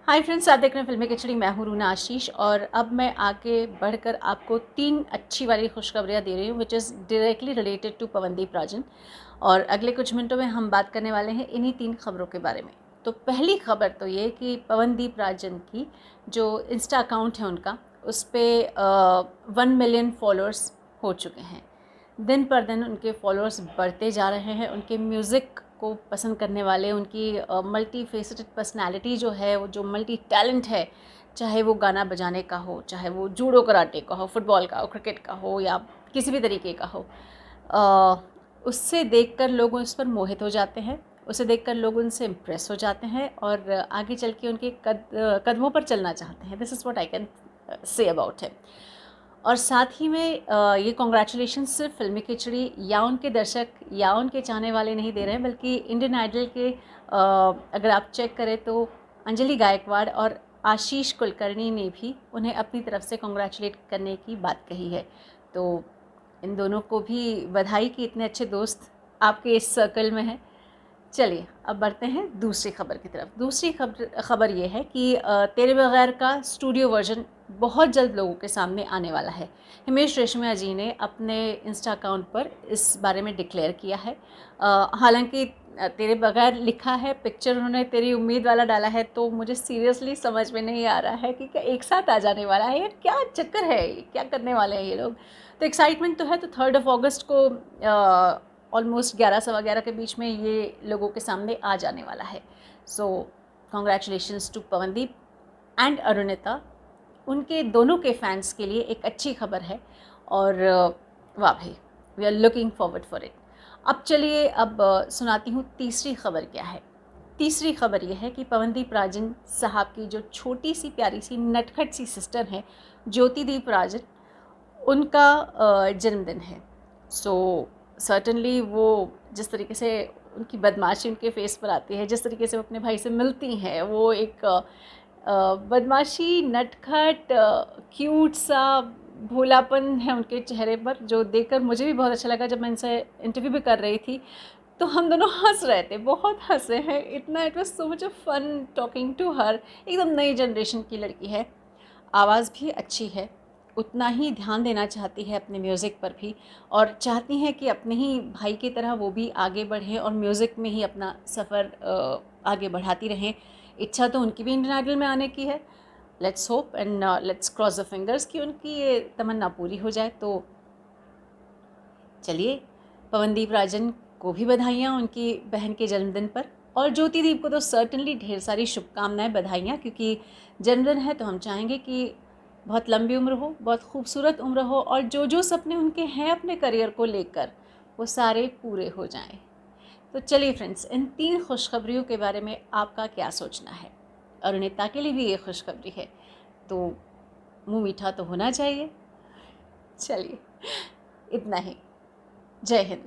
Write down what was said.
Hi friends, आप देख रहे हैं फिल्मी खिचड़ी। मैं हूं रूना आशीष और अब मैं आगे बढ़कर आपको 3 अच्छी वाली खुशखबरियां दे रही हूं which is directly related to Pawandeep Rajan. और अगले कुछ मिनटों में हम बात करने वाले हैं इन्हीं 3 खबरों के बारे में। तो पहली खबर तो ये कि पवनदीप राजन की जो इंस्टा अकाउंट है उनका, उस पर 1 मिलियन फॉलोअर्स हो चुके हैं। दिन पर दिन उनके फॉलोअर्स बढ़ते जा रहे हैं। उनके म्यूज़िक को पसंद करने वाले, उनकी मल्टी फेसेटेड पर्सनैलिटी जो है, वो जो मल्टी टैलेंट है, चाहे वो गाना बजाने का हो, चाहे वो जूडो कराटे का हो, फुटबॉल का हो, क्रिकेट का हो या किसी भी तरीके का हो, उससे देखकर लोग उस पर मोहित हो जाते हैं। उसे देखकर लोग उनसे इम्प्रेस हो जाते हैं और आगे चल के उनके कदमों पर चलना चाहते हैं। This is what I can say about है। और साथ ही में ये कॉन्ग्रेचुलेशन सिर्फ फिल्मी खिचड़ी या उनके दर्शक या उनके चाहने वाले नहीं दे रहे हैं, बल्कि इंडियन आइडल के अगर आप चेक करें तो अंजलि गायकवाड़ और आशीष कुलकर्णी ने भी उन्हें अपनी तरफ से कॉन्ग्रेचुलेट करने की बात कही है। तो इन दोनों को भी बधाई कि इतने अच्छे दोस्त आपके इस सर्कल में हैं। चलिए अब बढ़ते हैं दूसरी खबर की तरफ। दूसरी खबर ये है कि तेरे बगैर का स्टूडियो वर्जन बहुत जल्द लोगों के सामने आने वाला है। हिमेश रेशमिया जी ने अपने इंस्टा अकाउंट पर इस बारे में डिक्लेयर किया है। हालांकि तेरे बगैर लिखा है, पिक्चर उन्होंने तेरी उम्मीद वाला डाला है, तो मुझे सीरियसली समझ में नहीं आ रहा है कि क्या एक साथ आ जाने वाला है या क्या चक्कर है, क्या करने वाले हैं ये लोग। तो एक्साइटमेंट तो है। तो 3 अगस्त को ऑलमोस्ट 11 सवा 11 के बीच में ये लोगों के सामने आ जाने वाला है। So congratulations to Pawandeep and Arunita. उनके दोनों के फैंस के लिए एक अच्छी खबर है और वाह भाई, we are looking forward for it. अब चलिए अब सुनाती हूँ तीसरी खबर क्या है। तीसरी खबर यह है कि पवनदीप राजन साहब की जो छोटी सी प्यारी सी नटखट सी सिस्टर है ज्योतिदीप राजन, उनका जन्मदिन है। सो सर्टनली वो जिस तरीके से उनकी बदमाशी उनके फेस पर आती है, जिस तरीके से वो अपने भाई से मिलती हैं, वो एक बदमाशी, नटखट, क्यूट सा भोलापन है उनके चेहरे पर, जो देखकर मुझे भी बहुत अच्छा लगा। जब मैं इनसे इंटरव्यू भी कर रही थी तो हम दोनों हंस रहे थे, बहुत हंसे हैं इतना। It was so much of fun talking to her. एकदम नई जनरेशन की लड़की है, आवाज़ भी अच्छी है, उतना ही ध्यान देना चाहती है अपने म्यूज़िक पर भी, और चाहती हैं कि अपने ही भाई की तरह वो भी आगे बढ़ें और म्यूज़िक में ही अपना सफ़र आगे बढ़ाती रहें। इच्छा तो उनकी भी इंडियन आइडल में आने की है। Let's hope and let's cross the fingers कि उनकी ये तमन्ना पूरी हो जाए। तो चलिए, पवनदीप राजन को भी बधाइयाँ उनकी बहन के जन्मदिन पर, और ज्योतिदीप को तो सर्टनली ढेर सारी शुभकामनाएं, बधाइयाँ, क्योंकि जन्मदिन है तो हम चाहेंगे कि बहुत लंबी उम्र हो, बहुत खूबसूरत उम्र हो, और जो जो सपने उनके हैं अपने करियर को लेकर वो सारे पूरे हो जाएं। तो चलिए फ्रेंड्स, इन 3 खुशखबरियों के बारे में आपका क्या सोचना है? अरुणिता के लिए भी ये खुशखबरी है, तो मुँह मीठा तो होना चाहिए। चलिए, इतना ही। जय हिंद।